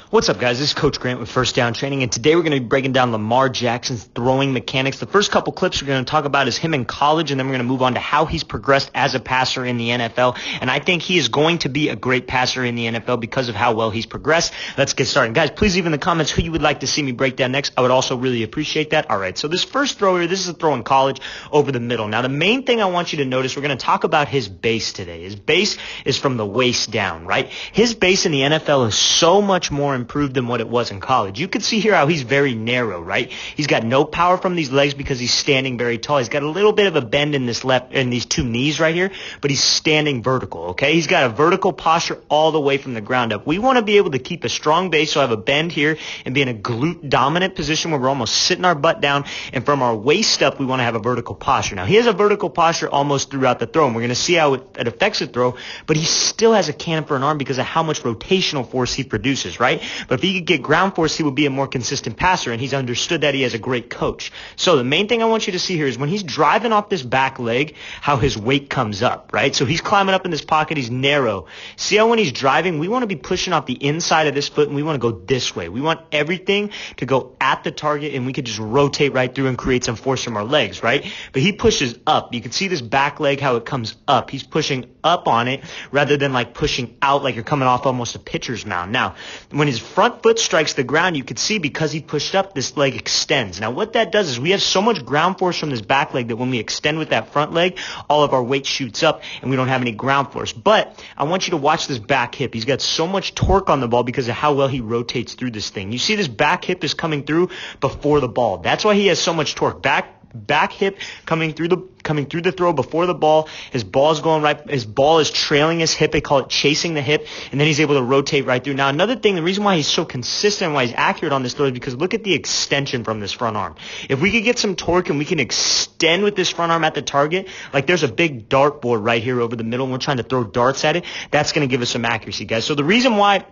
What's up, guys? This is Coach Grant with First Down Training, and today we're going to be breaking down Lamar Jackson's throwing mechanics. The first couple clips we're going to talk about is him in college, and then we're going to move on to how he's progressed as a passer in the NFL. And I think he is going to be a great passer in the NFL because of how well he's progressed. Let's get started. Guys, please leave in the comments who you would like to see me break down next. I would also really appreciate that. All right, so this first throw here, this is a throw in college over the middle. Now, the main thing I want you to notice, we're going to talk about his base today. His base is from the waist down, right? His base in the NFL is so much more improved than what it was in college. You can see here how he's very narrow, right? He's got no power from these legs because he's standing very tall. He's got a little bit of a bend in these two knees right here, but he's standing vertical, okay? He's got a vertical posture all the way from the ground up. We want to be able to keep a strong base, so have a bend here and be in a glute dominant position where we're almost sitting our butt down, and from our waist up, we want to have a vertical posture. Now, he has a vertical posture almost throughout the throw, and we're going to see how it affects the throw, but he still has a cannon for an arm because of how much rotational force he produces, right? But if he could get ground force, he would be a more consistent passer, and he's understood that. He has a great coach. So the main thing I want you to see here is when he's driving off this back leg, how his weight comes up, right? So he's climbing up in this pocket. He's narrow. See how when he's driving, we want to be pushing off the inside of this foot, and we want to go this way. We want everything to go at the target, and we could just rotate right through and create some force from our legs, right? But he pushes up. You can see this back leg, how it comes up. He's pushing up on it rather than like pushing out like you're coming off almost a pitcher's mound. Now, when his front foot strikes the ground, you can see because he pushed up, this leg extends. Now, what that does is we have so much ground force from this back leg that when we extend with that front leg, all of our weight shoots up and we don't have any ground force. But I want you to watch this back hip. He's got so much torque on the ball because of how well he rotates through this thing. You see this back hip is coming through before the ball. That's why he has so much torque. Back hip coming through the throw before the ball. His ball is going right. His ball is trailing his hip. They call it chasing the hip, and then he's able to rotate right through. Now, another thing, the reason why he's so consistent and why he's accurate on this throw is because look at the extension from this front arm. If we could get some torque and we can extend with this front arm at the target, like there's a big dartboard right here over the middle, and we're trying to throw darts at it, that's going to give us some accuracy, guys. So the reason why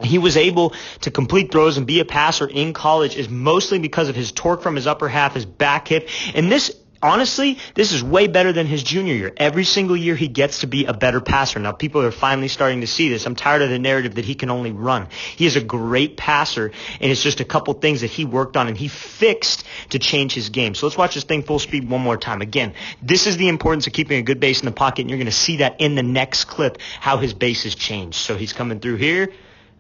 he was able to complete throws and be a passer in college is mostly because of his torque from his upper half, his back hip. And this, honestly, this is way better than his junior year. Every single year he gets to be a better passer. Now, people are finally starting to see this. I'm tired of the narrative that he can only run. He is a great passer, and it's just a couple things that he worked on and he fixed to change his game. So let's watch this thing full speed one more time. Again, this is the importance of keeping a good base in the pocket, and you're going to see that in the next clip, how his base has changed. So he's coming through here.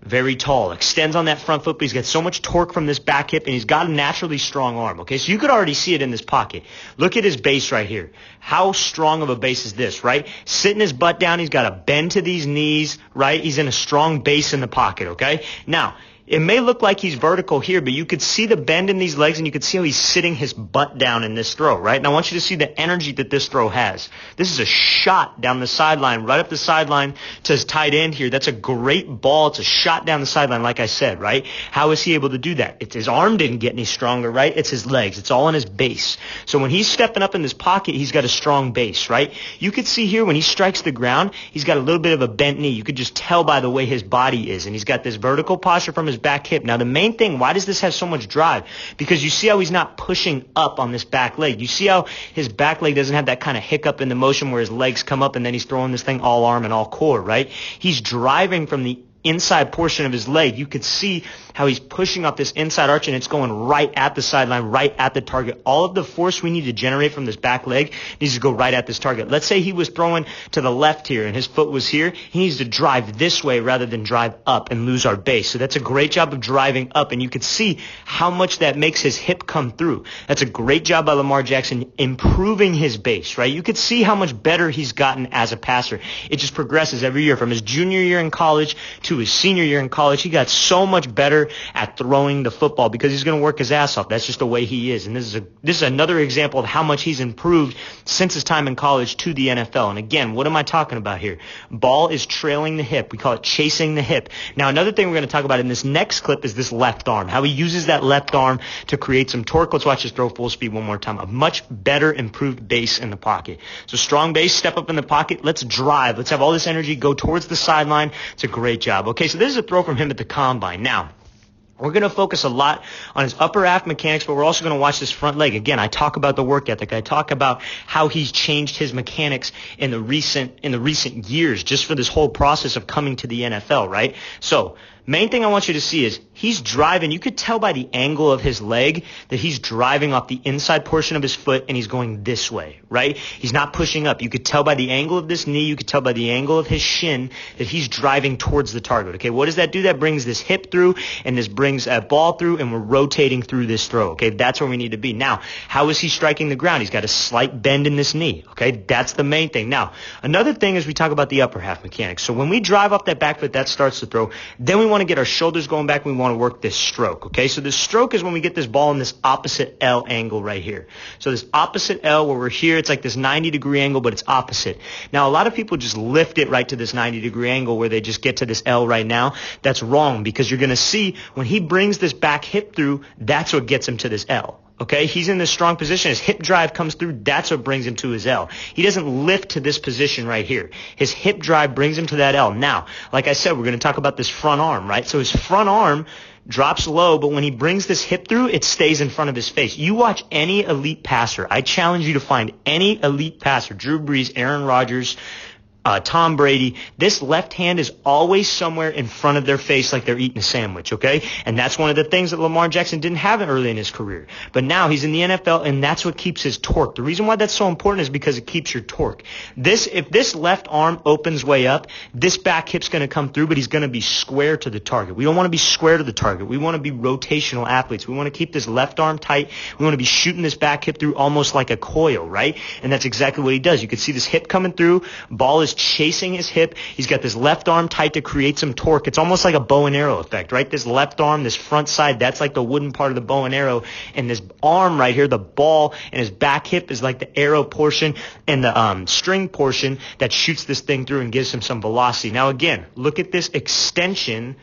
Very tall, extends on that front foot, but he's got so much torque from this back hip, and he's got a naturally strong arm, okay? So you could already see it in this pocket. Look at his base right here. How strong of a base is this, right? Sitting his butt down, he's got a bend to these knees, right? He's in a strong base in the pocket, okay? Now, it may look like he's vertical here, but you could see the bend in these legs, and you could see how he's sitting his butt down in this throw, right? And I want you to see the energy that this throw has. This is a shot down the sideline, right up the sideline to his tight end here. That's a great ball. It's a shot down the sideline, like I said, right? How is he able to do that? It's his arm didn't get any stronger, right? It's his legs. It's all in his base. So when he's stepping up in this pocket, he's got a strong base, right? You could see here when he strikes the ground, he's got a little bit of a bent knee. You could just tell by the way his body is, and he's got this vertical posture from his back hip. Now, the main thing, why does this have so much drive? Because you see how he's not pushing up on this back leg. You see how his back leg doesn't have that kind of hiccup in the motion where his legs come up and then he's throwing this thing all arm and all core, right? He's driving from the inside portion of his leg. You could see how he's pushing up this inside arch, and it's going right at the sideline, right at the target. All of the force we need to generate from this back leg needs to go right at this target. Let's say he was throwing to the left here and his foot was here. He needs to drive this way rather than drive up and lose our base. So that's a great job of driving up, and you can see how much that makes his hip come through. That's a great job by Lamar Jackson improving his base, right? You could see how much better he's gotten as a passer. It just progresses every year. From his junior year in college to his senior year in college, he got so much better at throwing the football because he's going to work his ass off. That's just the way he is. And this is another example of how much he's improved since his time in college to the NFL. And again, what am I talking about here? Ball is trailing the hip. We call it chasing the hip. Now, another thing we're going to talk about in this next clip is this left arm, how he uses that left arm to create some torque. Let's watch this throw full speed one more time. A much better improved base in the pocket. So strong base, step up in the pocket. Let's drive. Let's have all this energy go towards the sideline. It's a great job. Okay, so this is a throw from him at the combine. Now, we're going to focus a lot on his upper half mechanics, but we're also going to watch this front leg. Again, I talk about the work ethic. I talk about how he's changed his mechanics in the recent years just for this whole process of coming to the NFL, right? So Main thing I want you to see is he's driving. You could tell by the angle of his leg that he's driving off the inside portion of his foot and he's going this way, right? He's not pushing up. You could tell by the angle of this knee. You could tell by the angle of his shin that he's driving towards the target, okay? What does that do? That brings this hip through and this brings a ball through and we're rotating through this throw, okay? That's where we need to be. Now, how is he striking the ground? He's got a slight bend in this knee, okay? That's the main thing. Now, another thing is we talk about the upper half mechanics. So when we drive off that back foot, that starts the throw. Then we want to get our shoulders going back. We want to work this stroke, okay? So the stroke is when we get this ball in this opposite L angle right here. So this opposite L where we're here, it's like this 90-degree angle, but it's opposite. Now, a lot of people just lift it right to this 90-degree angle where they just get to this L right now. That's wrong because you're going to see when he brings this back hip through, that's what gets him to this L. Okay, he's in this strong position. His hip drive comes through. That's what brings him to his L. He doesn't lift to this position right here. His hip drive brings him to that L. Now, like I said, we're going to talk about this front arm, right? So his front arm drops low, but when he brings this hip through, it stays in front of his face. You watch any elite passer. I challenge you to find any elite passer, Drew Brees, Aaron Rodgers, Tom Brady. This left hand is always somewhere in front of their face like they're eating a sandwich, okay? And that's one of the things that Lamar Jackson didn't have early in his career. But now he's in the NFL, and that's what keeps his torque. The reason why that's so important is because it keeps your torque. If this left arm opens way up, this back hip's going to come through, but he's going to be square to the target. We don't want to be square to the target. We want to be rotational athletes. We want to keep this left arm tight. We want to be shooting this back hip through almost like a coil, right? And that's exactly what he does. You can see this hip coming through. Ball is chasing his hip. He's got this left arm tight to create some torque. It's almost like a bow and arrow effect, right? This left arm, this front side, that's like the wooden part of the bow and arrow. And this arm right here, the ball, and his back hip is like the arrow portion and the string portion that shoots this thing through and gives him some velocity. Now again, look at this extension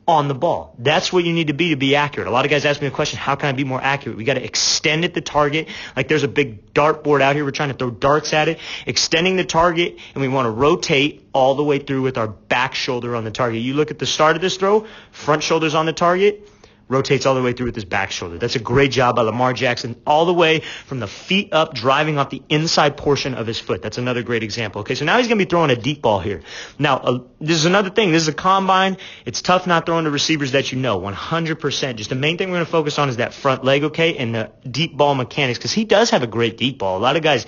on the ball. That's what you need to be accurate. A lot of guys ask me the question, how can I be more accurate? We got to extend at the target. Like there's a big dartboard out here. We're trying to throw darts at it, extending the target, and we want to rotate all the way through with our back shoulder on the target. You look at the start of this throw, front shoulder's on the target, rotates all the way through with his back shoulder. That's a great job by Lamar Jackson, all the way from the feet up, driving off the inside portion of his foot. That's another great example. Okay, so now he's going to be throwing a deep ball here. Now, this is another thing. This is a combine. It's tough not throwing to receivers that you know, 100%. Just the main thing we're going to focus on is that front leg, okay, and the deep ball mechanics, because he does have a great deep ball. A lot of guys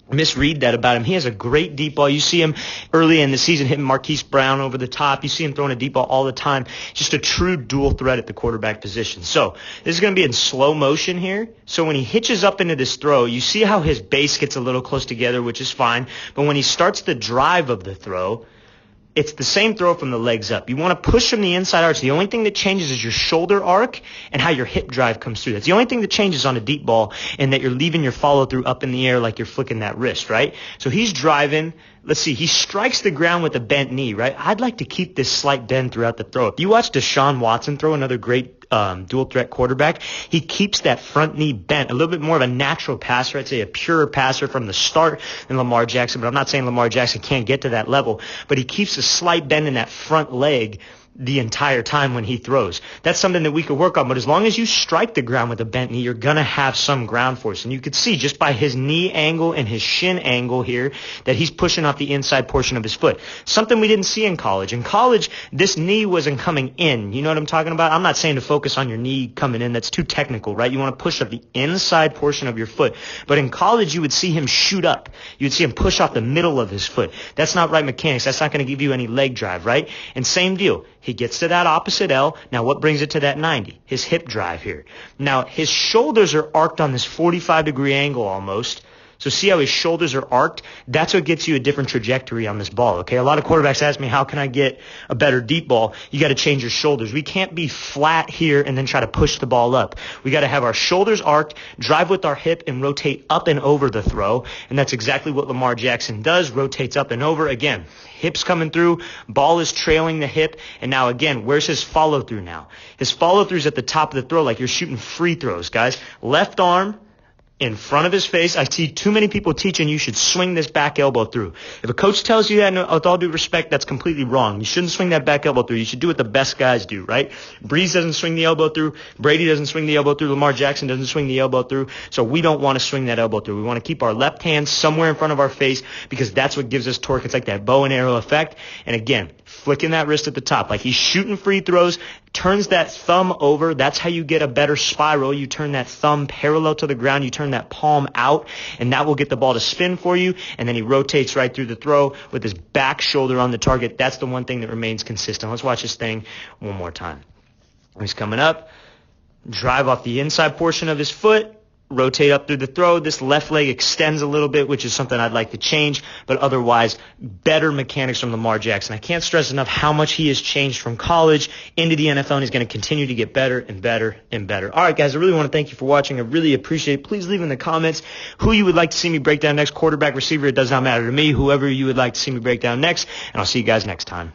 misread that about him. He has a great deep ball. You see him early in the season hitting Marquise Brown over the top. You see him throwing a deep ball all the time. Just a true dual threat at the quarterback position. So this is going to be in slow motion here. So when he hitches up into this throw, you see how his base gets a little close together, which is fine. But when he starts the drive of the throw, it's the same throw from the legs up. You want to push from the inside arch. The only thing that changes is your shoulder arc and how your hip drive comes through. That's the only thing that changes on a deep ball, and that you're leaving your follow-through up in the air like you're flicking that wrist, right? So he's driving. Let's see. He strikes the ground with a bent knee, right? I'd like to keep this slight bend throughout the throw. If you watch Deshaun Watson throw, another great dual threat quarterback, he keeps that front knee bent, a little bit more of a natural passer. I'd say a purer passer from the start than Lamar Jackson, but I'm not saying Lamar Jackson can't get to that level, but he keeps a slight bend in that front leg the entire time when he throws. That's something that we could work on, but as long as you strike the ground with a bent knee, you're going to have some ground force. And you could see just by his knee angle and his shin angle here that he's pushing off the inside portion of his foot. Something we didn't see in college. In college, this knee wasn't coming in. You know what I'm talking about? I'm not saying to focus on your knee coming in. That's too technical, right? You want to push up the inside portion of your foot. But in college, you would see him shoot up. You would see him push off the middle of his foot. That's not right mechanics. That's not going to give you any leg drive, right? And same deal. He gets to that opposite L. Now, what brings it to that 90? His hip drive here. Now, his shoulders are arced on this 45-degree angle almost. So see how his shoulders are arced? That's what gets you a different trajectory on this ball, okay? A lot of quarterbacks ask me, how can I get a better deep ball? You got to change your shoulders. We can't be flat here and then try to push the ball up. We got to have our shoulders arced, drive with our hip, and rotate up and over the throw. And that's exactly what Lamar Jackson does, rotates up and over. Again, hips coming through, ball is trailing the hip. And now, again, where's his follow-through now? His follow-through is at the top of the throw like you're shooting free throws, guys. Left arm, in front of his face. I see too many people teaching you should swing this back elbow through. If a coach tells you that, with all due respect, that's completely wrong. You shouldn't swing that back elbow through. You should do what the best guys do, right? Breeze doesn't swing the elbow through. Brady doesn't swing the elbow through. Lamar Jackson doesn't swing the elbow through. So we don't want to swing that elbow through. We want to keep our left hand somewhere in front of our face because that's what gives us torque. It's like that bow and arrow effect. And again, flicking that wrist at the top. Like he's shooting free throws, turns that thumb over. That's how you get a better spiral. You turn that thumb parallel to the ground. You turn that palm out, and that will get the ball to spin for you. And then he rotates right through the throw with his back shoulder on the target. That's the one thing that remains consistent. Let's watch this thing one more time. He's coming up, drive off the inside portion of his foot, rotate up through the throw. This left leg extends a little bit, which is something I'd like to change, but otherwise, better mechanics from Lamar Jackson. I can't stress enough how much he has changed from college into the NFL, and he's going to continue to get better and better and better. All right, guys, I really want to thank you for watching. I really appreciate it. Please leave in the comments who you would like to see me break down next, quarterback, receiver. It does not matter to me, whoever you would like to see me break down next, and I'll see you guys next time.